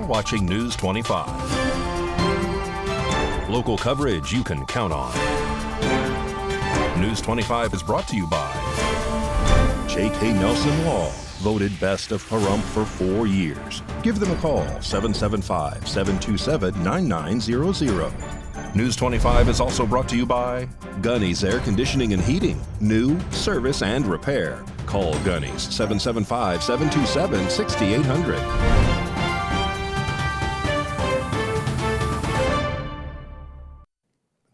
watching News 25. Local coverage you can count on. News 25 is brought to you by J.K. Nelson Law, voted best of Pahrump for 4 years. Give them a call, 775-727-9900. News 25 is also brought to you by Gunny's Air Conditioning and Heating. New, service, and repair. Call Gunny's, 775-727-6800.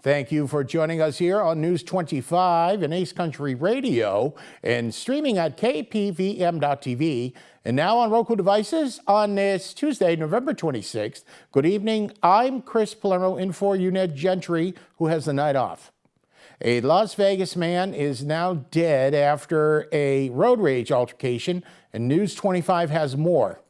Thank you for joining us here on News 25 and Ace Country Radio and streaming at KPVM.TV and now on Roku devices on this Tuesday, November 26th. Good evening. I'm Chris Palermo in for Uned Gentry, who has the night off. A Las Vegas man is now dead after a road rage altercation, and News 25 has more.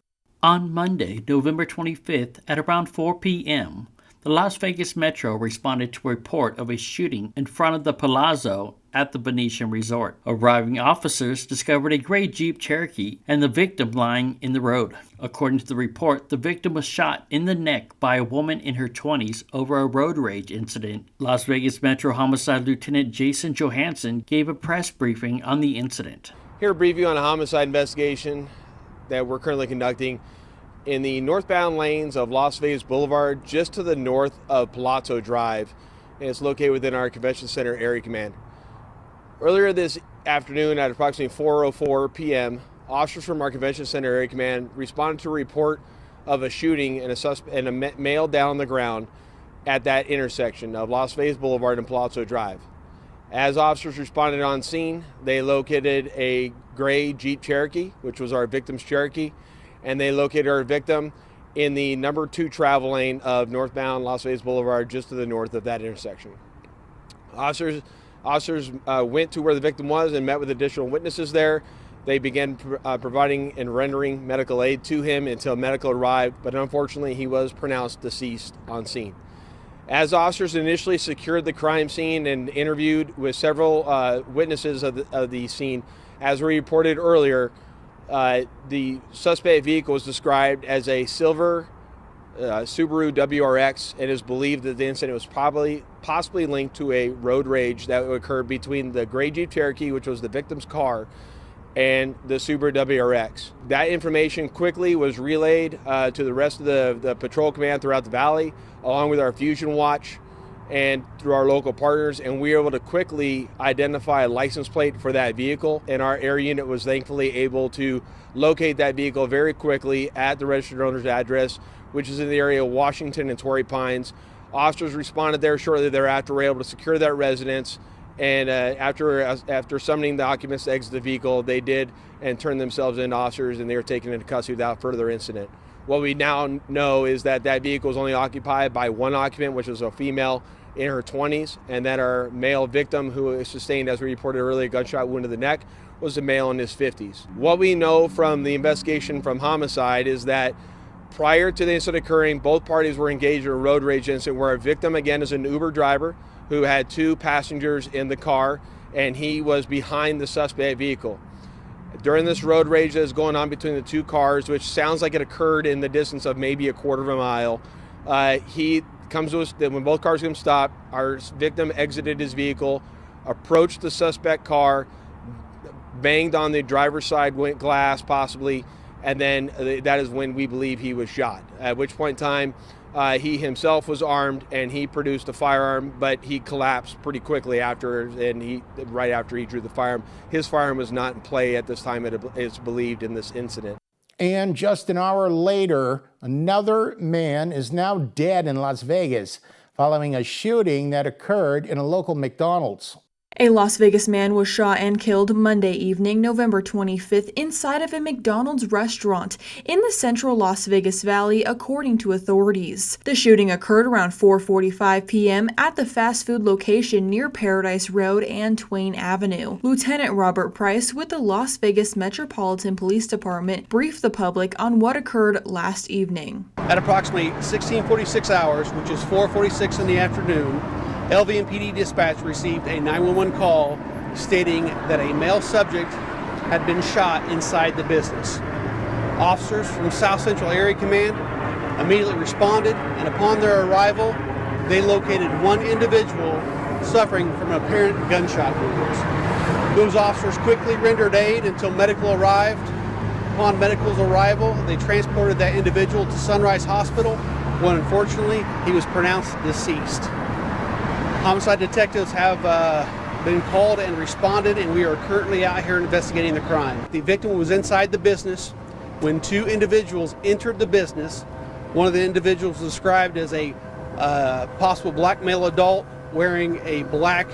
On Monday, November 25th at around 4 p.m., the Las Vegas Metro responded to a report of a shooting in front of the Palazzo at the Venetian Resort. Arriving officers discovered a gray Jeep Cherokee and the victim lying in the road. According to the report, the victim was shot in the neck by a woman in her 20s over a road rage incident. Las Vegas Metro Homicide Lieutenant Jason Johansson gave a press briefing on the incident. Here to brief you on a homicide investigation that we're currently conducting in the northbound lanes of Las Vegas Boulevard, just to the north of Palazzo Drive, and it's located within our Convention Center Area Command. Earlier this afternoon at approximately 4:04 p.m., officers from our Convention Center Area Command responded to a report of a shooting and a male down on the ground at that intersection of Las Vegas Boulevard and Palazzo Drive. As officers responded on scene, they located a gray Jeep Cherokee, which was our victim's Cherokee, and they located our victim in the number 2 travel lane of northbound Las Vegas Boulevard, just to the north of that intersection. Officers went to where the victim was and met with additional witnesses there. They began providing and rendering medical aid to him until medical arrived, but unfortunately he was pronounced deceased on scene. As officers initially secured the crime scene and interviewed with several witnesses of the scene, as we reported earlier, the suspect vehicle was described as a silver Subaru WRX, and it is believed that the incident was possibly linked to a road rage that occurred between the gray Jeep Cherokee, which was the victim's car, and the Subaru WRX. That information quickly was relayed to the rest of the patrol command throughout the valley, along with our Fusion Watch and through our local partners, and we were able to quickly identify a license plate for that vehicle, and our air unit was thankfully able to locate that vehicle very quickly at the registered owner's address, which is in the area of Washington and Torrey Pines. Officers responded there shortly thereafter, were able to secure that residence, and after summoning the occupants to exit the vehicle, they did and turned themselves into officers, and they were taken into custody without further incident. What we now know is that vehicle was only occupied by one occupant, which was a female in her 20s, and that our male victim, who sustained, as we reported earlier, a gunshot wound to the neck, was a male in his 50s. What we know from the investigation from homicide is that prior to the incident occurring, both parties were engaged in a road rage incident where our victim, again, is an Uber driver who had 2 passengers in the car, and he was behind the suspect vehicle. During this road rage that is going on between the 2 cars, which sounds like it occurred in the distance of maybe a quarter of a mile, he comes to us, when both cars come stop, our victim exited his vehicle, approached the suspect car, banged on the driver's side glass possibly, and then that is when we believe he was shot. At which point in time, he himself was armed and he produced a firearm, but he collapsed pretty quickly after, and right after he drew the firearm. His firearm was not in play at this time, it is believed, in this incident. And just an hour later, another man is now dead in Las Vegas following a shooting that occurred in a local McDonald's. A Las Vegas man was shot and killed Monday evening, November 25th, inside of a McDonald's restaurant in the central Las Vegas Valley, according to authorities. The shooting occurred around 4:45 p.m. at the fast food location near Paradise Road and Twain Avenue. Lieutenant Robert Price with the Las Vegas Metropolitan Police Department briefed the public on what occurred last evening. At approximately 16:46 hours, which is 4:46 in the afternoon, LVMPD dispatch received a 911 call stating that a male subject had been shot inside the business. Officers from South Central Area Command immediately responded, and upon their arrival, they located one individual suffering from apparent gunshot wounds. Those officers quickly rendered aid until medical arrived. Upon medical's arrival, they transported that individual to Sunrise Hospital, when unfortunately he was pronounced deceased. Homicide detectives have been called and responded, and we are currently out here investigating the crime. The victim was inside the business when two individuals entered the business. One of the individuals was described as a possible black male adult wearing a black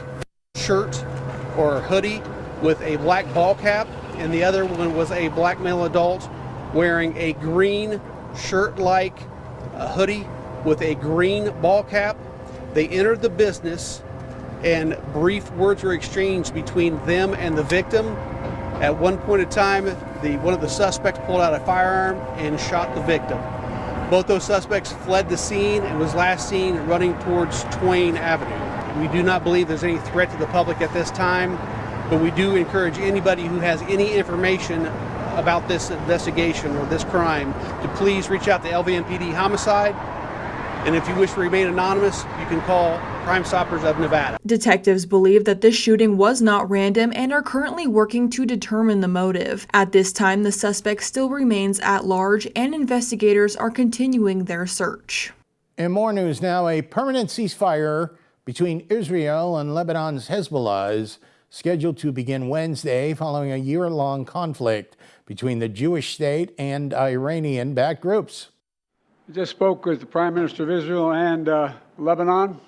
shirt or hoodie with a black ball cap, and the other one was a black male adult wearing a green shirt-like hoodie with a green ball cap. They entered the business, and brief words were exchanged between them and the victim. At one point in time, one of the suspects pulled out a firearm and shot the victim. Both those suspects fled the scene and was last seen running towards Twain Avenue. We do not believe there's any threat to the public at this time, but we do encourage anybody who has any information about this investigation or this crime to please reach out to LVMPD Homicide. And if you wish to remain anonymous, you can call Crime Stoppers of Nevada. Detectives believe that this shooting was not random and are currently working to determine the motive. At this time, the suspect still remains at large, and investigators are continuing their search. In more news now, a permanent ceasefire between Israel and Lebanon's Hezbollah is scheduled to begin Wednesday following a year-long conflict between the Jewish state and Iranian-backed groups. I just spoke with the Prime Minister of Israel and Lebanon.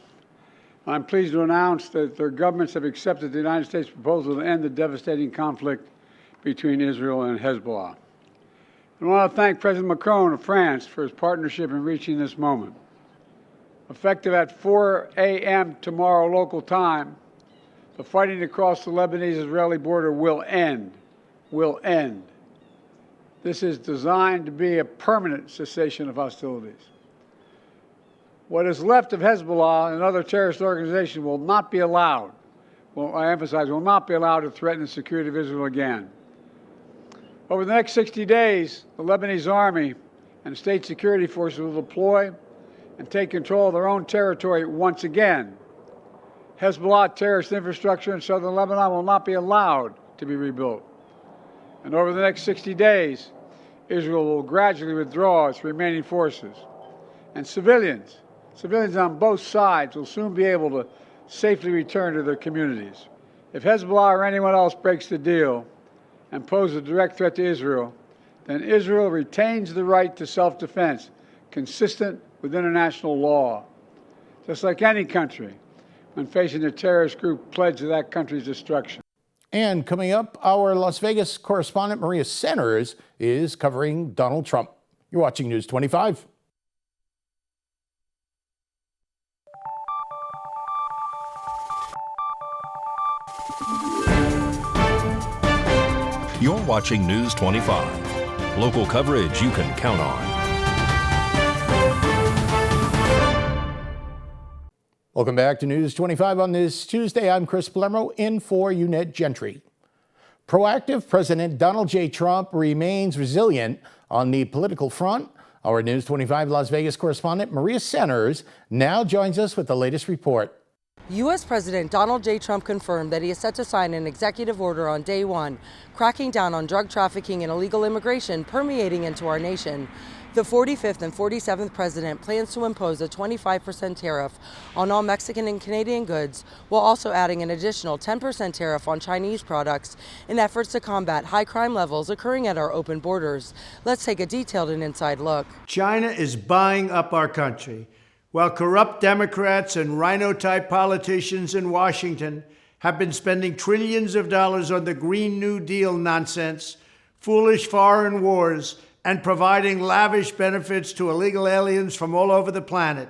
I'm pleased to announce that their governments have accepted the United States proposal to end the devastating conflict between Israel and Hezbollah. I want to thank President Macron of France for his partnership in reaching this moment. Effective at 4 a.m. tomorrow local time, the fighting across the Lebanese-Israeli border will end. This is designed to be a permanent cessation of hostilities. What is left of Hezbollah and other terrorist organizations will not be allowed, I emphasize, will not be allowed to threaten the security of Israel again. Over the next 60 days, the Lebanese army and state security forces will deploy and take control of their own territory once again. Hezbollah terrorist infrastructure in southern Lebanon will not be allowed to be rebuilt. And over the next 60 days, Israel will gradually withdraw its remaining forces. And civilians on both sides will soon be able to safely return to their communities. If Hezbollah or anyone else breaks the deal and poses a direct threat to Israel, then Israel retains the right to self-defense, consistent with international law. Just like any country, when facing a terrorist group pledged to that country's destruction. And coming up, our Las Vegas correspondent Maria Centers is covering Donald Trump. You're watching News 25. You're watching News 25. Local coverage you can count on. Welcome back to News 25 on this Tuesday. I'm Chris Palermo in for Unit Gentry. Proactive President Donald J. Trump remains resilient on the political front. Our News 25 Las Vegas correspondent Maria Centers now joins us with the latest report. U.S. President Donald J. Trump confirmed that he is set to sign an executive order on day one, cracking down on drug trafficking and illegal immigration permeating into our nation. The 45th and 47th president plans to impose a 25% tariff on all Mexican and Canadian goods, while also adding an additional 10% tariff on Chinese products in efforts to combat high crime levels occurring at our open borders. Let's take a detailed and inside look. China is buying up our country. While corrupt Democrats and rhino-type politicians in Washington have been spending trillions of dollars on the Green New Deal nonsense, foolish foreign wars, and providing lavish benefits to illegal aliens from all over the planet,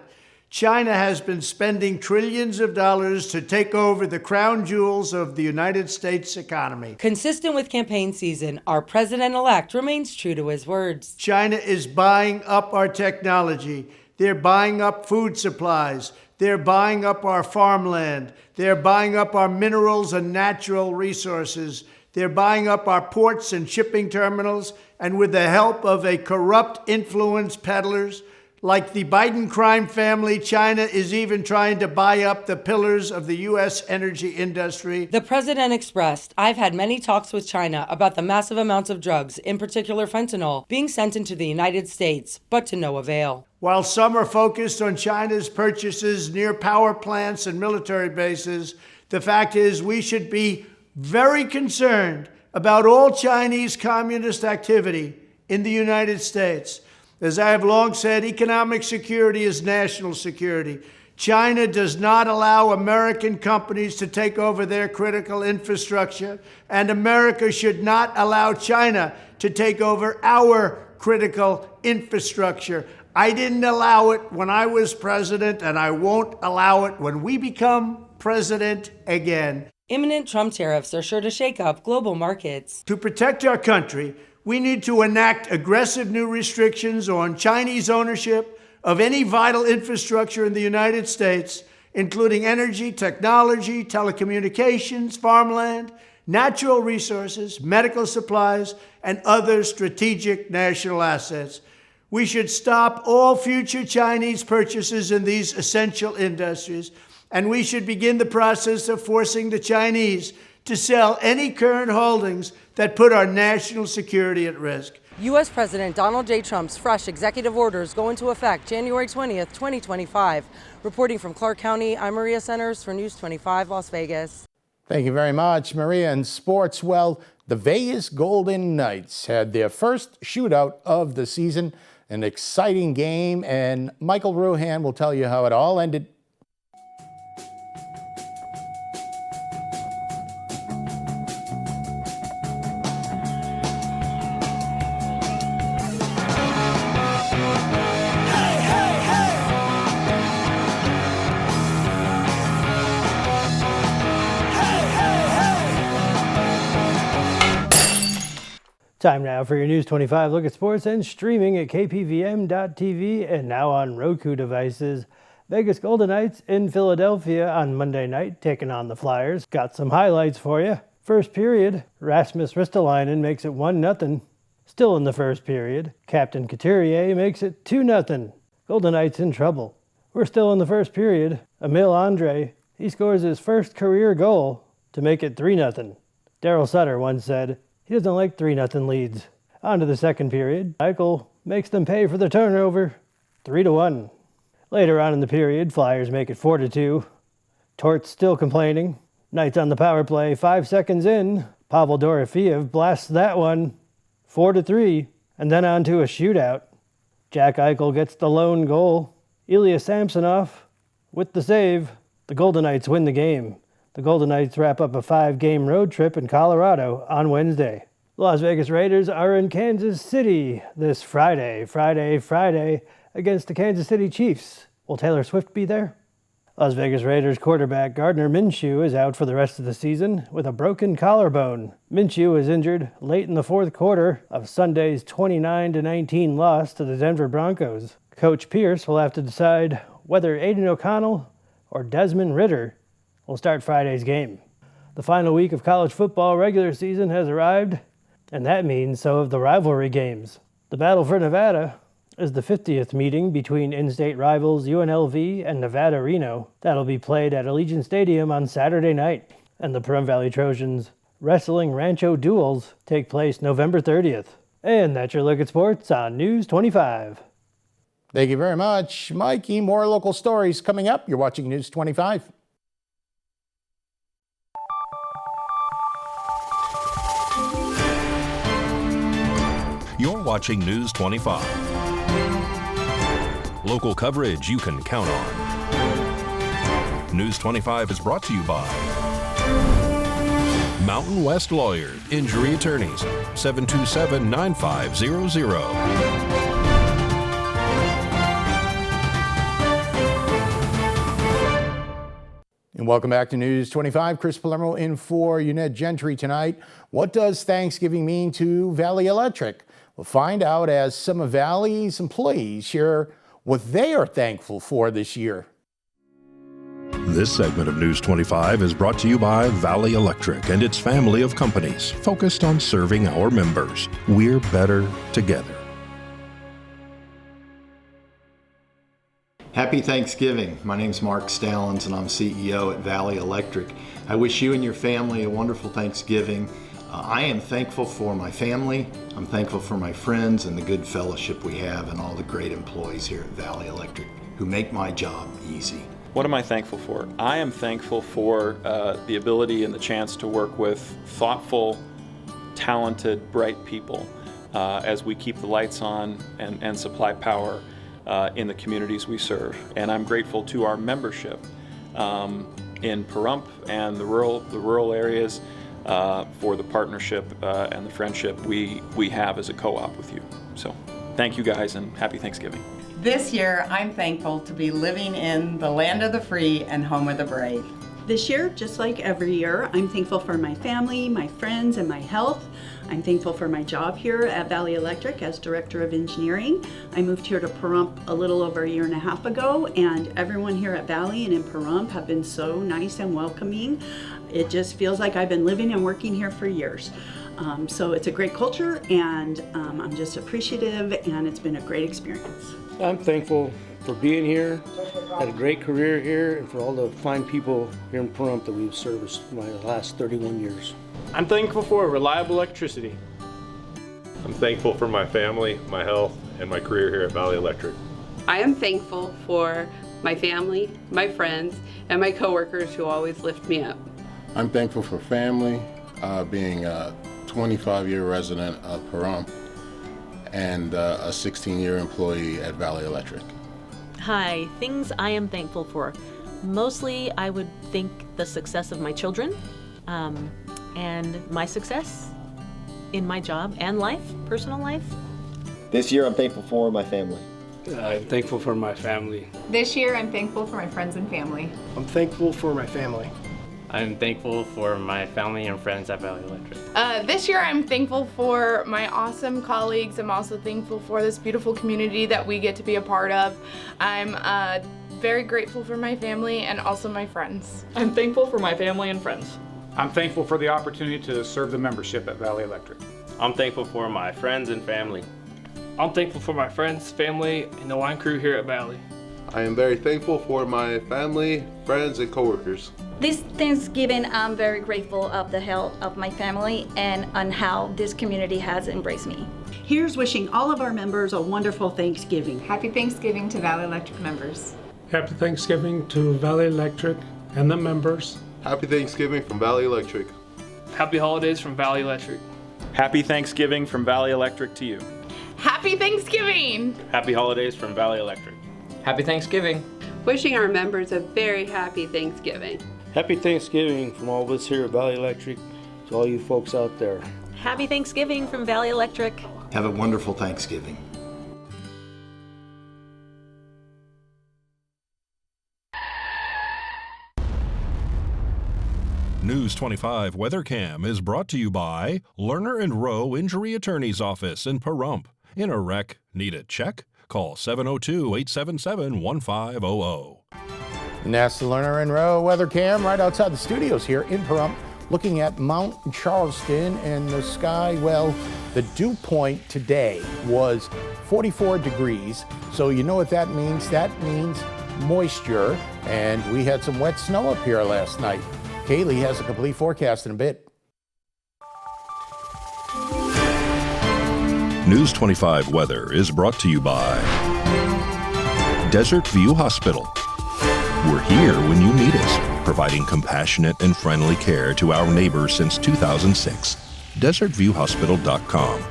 China has been spending trillions of dollars to take over the crown jewels of the United States economy. Consistent with campaign season, our president-elect remains true to his words. China is buying up our technology. They're buying up food supplies. They're buying up our farmland. They're buying up our minerals and natural resources. They're buying up our ports and shipping terminals. And with the help of a corrupt influence peddlers, Like the Biden crime family, China is even trying to buy up the pillars of the U.S. energy industry. The president expressed, "I've had many talks with China about the massive amounts of drugs, in particular fentanyl, being sent into the United States, but to no avail." While some are focused on China's purchases near power plants and military bases, the fact is we should be very concerned about all Chinese communist activity in the United States. As I have long said, economic security is national security. China does not allow American companies to take over their critical infrastructure, and America should not allow China to take over our critical infrastructure. I didn't allow it when I was president, and I won't allow it when we become president again. Imminent Trump tariffs are sure to shake up global markets. To protect our country, we need to enact aggressive new restrictions on Chinese ownership of any vital infrastructure in the United States, including energy, technology, telecommunications, farmland, natural resources, medical supplies, and other strategic national assets. We should stop all future Chinese purchases in these essential industries, and we should begin the process of forcing the Chinese to sell any current holdings that put our national security at risk. U.S. President Donald J. Trump's fresh executive orders go into effect January 20th, 2025. Reporting from Clark County, I'm Maria Centers for News 25 Las Vegas. Thank you very much, Maria. In sports, well, the Vegas Golden Knights had their first shootout of the season, an exciting game, and Michael Ruhan will tell you how it all ended. Time now for your News 25 look at sports and streaming at KPVM.TV and now on Roku devices. Vegas Golden Knights in Philadelphia on Monday night taking on the Flyers. Got some highlights for you. First period, Rasmus Ristolainen makes it 1-0. Still in the first period, Captain Couturier makes it 2-0. Golden Knights in trouble. We're still in the first period. Emil Andre, he scores his first career goal to make it 3-0. Daryl Sutter once said, he doesn't like 3-0 leads. On to the second period. Eichel makes them pay for the turnover, 3-1. Later on in the period, Flyers make it 4-2. Tort's still complaining. Knights on the power play, 5 seconds in. Pavel Dorofeev blasts that one, 4-3, and then on to a shootout. Jack Eichel gets the lone goal. Ilya Samsonov with the save. The Golden Knights win the game. The Golden Knights wrap up a 5-game road trip in Colorado on Wednesday. The Las Vegas Raiders are in Kansas City this Friday against the Kansas City Chiefs. Will Taylor Swift be there? Las Vegas Raiders quarterback Gardner Minshew is out for the rest of the season with a broken collarbone. Minshew was injured late in the fourth quarter of Sunday's 29-19 loss to the Denver Broncos. Coach Pierce will have to decide whether Aiden O'Connell or Desmond Ridder will start Friday's game. The final week of college football regular season has arrived, and that means so have the rivalry games. The Battle for Nevada is the 50th meeting between in-state rivals UNLV and Nevada Reno. That'll be played at Allegiant Stadium on Saturday night. And the Pahrump Valley Trojans Wrestling Rancho Duels take place November 30th. And that's your look at sports on News 25. Thank you very much, Mikey. More local stories coming up. You're watching News 25. You're watching News 25. Local coverage you can count on. News 25 is brought to you by Mountain West Lawyer, Injury Attorneys, 727-9500. And welcome back to News 25. Chris Palermo in for Unette Gentry tonight. What does Thanksgiving mean to Valley Electric? We'll find out as some of Valley's employees share what they are thankful for this year. This segment of News 25 is brought to you by Valley Electric and its family of companies focused on serving our members. We're better together. Happy Thanksgiving. My name's Mark Stallings and I'm CEO at Valley Electric. I wish you and your family a wonderful Thanksgiving. I am thankful for my family. I'm thankful for my friends and the good fellowship we have and all the great employees here at Valley Electric who make my job easy. What am I thankful for? I am thankful for the ability and the chance to work with thoughtful, talented, bright people as we keep the lights on and supply power in the communities we serve. And I'm grateful to our membership in Pahrump and the rural areas for the partnership and the friendship we have as a co-op with you. So thank you guys and happy Thanksgiving. This year, I'm thankful to be living in the land of the free and home of the brave. This year, just like every year, I'm thankful for my family, my friends, and my health. I'm thankful for my job here at Valley Electric as Director of Engineering. I moved here to Pahrump a little over a year and a half ago, and everyone here at Valley and in Pahrump have been so nice and welcoming. It just feels like I've been living and working here for years. So it's a great culture, and I'm just appreciative, and it's been a great experience. I'm thankful for being here, had a great career here, and for all the fine people here in Pahrump that we've serviced my last 31 years. I'm thankful for reliable electricity. I'm thankful for my family, my health, and my career here at Valley Electric. I am thankful for my family, my friends, and my coworkers who always lift me up. I'm thankful for family, being a 25-year resident of Pahrump and a 16-year employee at Valley Electric. Hi, things I am thankful for. Mostly, I would think the success of my children and my success in my job and life, personal life. This year, I'm thankful for my family. I'm thankful for my family. This year, I'm thankful for my friends and family. I'm thankful for my family. I'm thankful for my family and friends at Valley Electric. This year I'm thankful for my awesome colleagues. I'm also thankful for this beautiful community that we get to be a part of. I'm very grateful for my family and also my friends. I'm thankful for my family and friends. I'm thankful for the opportunity to serve the membership at Valley Electric. I'm thankful for my friends and family. I'm thankful for my friends, family, and the line crew here at Valley. I am very thankful for my family, friends, and coworkers. This Thanksgiving, I'm very grateful of the health of my family and on how this community has embraced me. Here's wishing all of our members a wonderful Thanksgiving. Happy Thanksgiving to Valley Electric members. Happy Thanksgiving to Valley Electric and the members. Happy Thanksgiving from Valley Electric. Happy holidays from Valley Electric. Happy Thanksgiving from Valley Electric to you. Happy Thanksgiving! Happy holidays from Valley Electric. Happy Thanksgiving. Wishing our members a very happy Thanksgiving. Happy Thanksgiving from all of us here at Valley Electric to all you folks out there. Happy Thanksgiving from Valley Electric. Have a wonderful Thanksgiving. News 25 WeatherCam is brought to you by Lerner and Rowe Injury Attorney's Office in Pahrump. In a wreck, need a check? Call 702-877-1500. And that's the Lerner and Rowe weather cam right outside the studios here in Pahrump, looking at Mount Charleston and the sky. Well, the dew point today was 44 degrees. So you know what that means? That means moisture. And we had some wet snow up here last night. Kaylee has a complete forecast in a bit. News 25 weather is brought to you by Desert View Hospital. We're here when you need us, providing compassionate and friendly care to our neighbors since 2006. DesertViewHospital.com.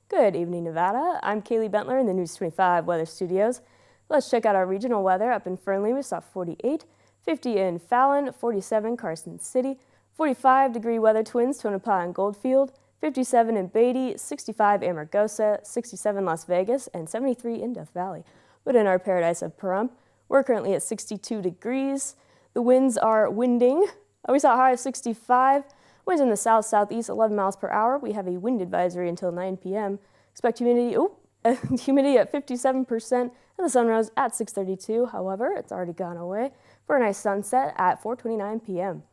Good evening, Nevada. I'm Kaylee Bentler in the News 25 Weather Studios. Let's check out our regional weather. Up in Fernley, we saw 48, 50 in Fallon, 47 Carson City, 45-degree weather Twins, Tonopah and Goldfield, 57 in Beatty, 65 Amargosa, 67 Las Vegas, and 73 in Death Valley. But in our paradise of Pahrump, we're currently at 62 degrees. The winds are winding. We saw a high of 65. Winds in the south-southeast, 11 miles per hour. We have a wind advisory until 9 p.m. Expect humidity at 57%, and the sun rose at 6:32. However, it's already gone away for a nice sunset at 4:29 p.m.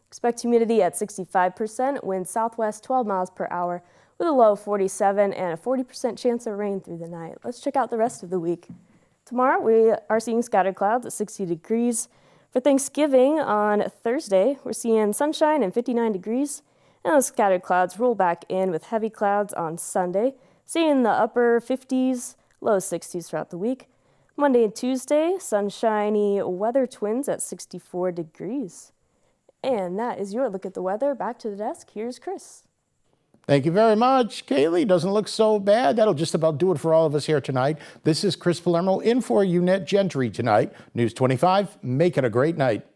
Expect humidity at 65%, wind southwest 12 miles per hour with a low 47 and a 40% chance of rain through the night. Let's check out the rest of the week. Tomorrow we are seeing scattered clouds at 60 degrees. For Thanksgiving on Thursday, we're seeing sunshine and 59 degrees. And those scattered clouds roll back in with heavy clouds on Sunday, seeing the upper 50s, low 60s throughout the week. Monday and Tuesday, sunshiny weather twins at 64 degrees. And that is your look at the weather. Back to the desk. Here's Chris. Thank you very much, Kaylee. Doesn't look so bad. That'll just about do it for all of us here tonight. This is Chris Palermo in for Unette Gentry tonight. News 25, make it a great night.